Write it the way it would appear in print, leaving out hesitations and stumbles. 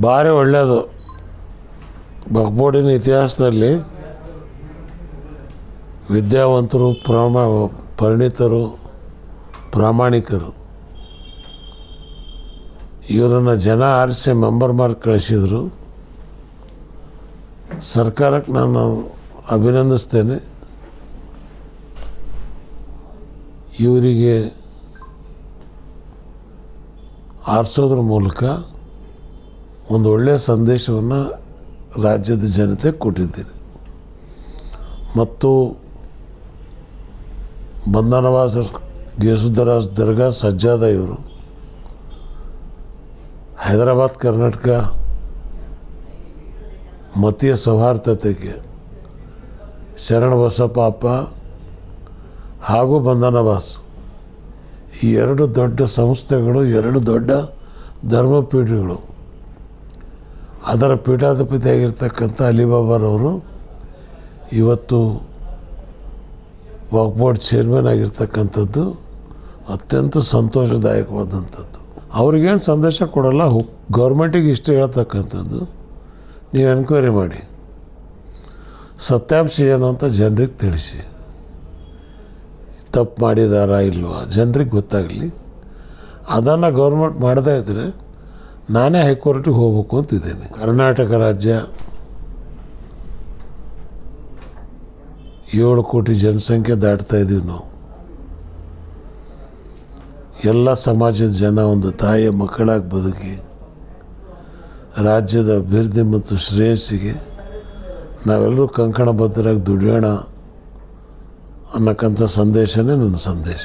ಭಾರಿ ಒಳ್ಳೆಯದು. ವಕ್ಫ್ ಇತಿಹಾಸದಲ್ಲಿ ವಿದ್ಯಾವಂತರು, ಪರಿಣಿತರು, ಪ್ರಾಮಾಣಿಕರು ಇವರನ್ನು ಜನ ಆರಿಸಿ ಮೆಂಬರ್ ಮಾಡಿ ಕಳಿಸಿದರು. ಸರ್ಕಾರಕ್ಕೆ ನಾನು ಅಭಿನಂದಿಸ್ತೇನೆ. ಇವರಿಗೆ ಆರಿಸೋದ್ರ ಮೂಲಕ ಒಂದು ಒಳ್ಳೆಯ ಸಂದೇಶವನ್ನು ರಾಜ್ಯದ ಜನತೆ ಕೊಟ್ಟಿದ್ದೀರಿ. ಮತ್ತು ಬಂಧನವಾಸ ಗೇಸುದರಾಜ್ ದರ್ಗಾ ಸಜ್ಜಾದ ಇವರು ಹೈದರಾಬಾದ್ ಕರ್ನಾಟಕ ಮತೀಯ ಸೌಹಾರ್ದತೆಗೆ ಶರಣಬಸಪ್ಪ ಹಾಗೂ ಬಂಧನವಾಸ್ ಈ ಎರಡು ದೊಡ್ಡ ಸಂಸ್ಥೆಗಳು, ಎರಡು ದೊಡ್ಡ ಧರ್ಮಪೀಠಗಳು, ಅದರ ಪೀಠಾಧಿಪತಿಯಾಗಿರ್ತಕ್ಕಂಥ ಅಲಿಬಾಬಾರವರು ಇವತ್ತು ವಕ್ಫ್ ಬೋರ್ಡ್ ಚೇರ್ಮನ್ ಆಗಿರ್ತಕ್ಕಂಥದ್ದು ಅತ್ಯಂತ ಸಂತೋಷದಾಯಕವಾದಂಥದ್ದು. ಅವ್ರಿಗೇನು ಸಂದೇಶ ಕೊಡಲ್ಲ, ಗೌರ್ಮೆಂಟಿಗೆ ಇಷ್ಟ ಹೇಳ್ತಕ್ಕಂಥದ್ದು. ನೀವು ಎನ್ಕ್ವೈರಿ ಮಾಡಿ, ಸತ್ಯಾಂಶ ಏನು ಅಂತ ಜನರಿಗೆ ತಿಳಿಸಿ. ತಪ್ಪು ಮಾಡಿದಾರಾ ಇಲ್ವಾ ಜನರಿಗೆ ಗೊತ್ತಾಗಲಿ. ಅದನ್ನು ಗೌರ್ಮೆಂಟ್ ಮಾಡದೇ ಇದ್ದರೆ ನಾನೇ ಹೈಕೋರ್ಟಿಗೆ ಹೋಗ್ಬೇಕು ಅಂತಿದ್ದೇನೆ. ಕರ್ನಾಟಕ ರಾಜ್ಯ 7 ಕೋಟಿ ಜನಸಂಖ್ಯೆ ದಾಟ್ತಾ ಇದ್ದೀವಿ ನಾವು. ಎಲ್ಲ ಸಮಾಜದ ಜನ ಒಂದು ತಾಯಿಯ ಮಕ್ಕಳಾಗಿ ಬದುಕಿ ರಾಜ್ಯದ ಅಭಿವೃದ್ಧಿ ಮತ್ತು ಶ್ರೇಯಸ್ಸಿಗೆ ನಾವೆಲ್ಲರೂ ಕಂಕಣಬದ್ಧರಾಗಿ ದುಡಿಯೋಣ ಅನ್ನಕ್ಕಂಥ ಸಂದೇಶನೇ ನನ್ನ ಸಂದೇಶ.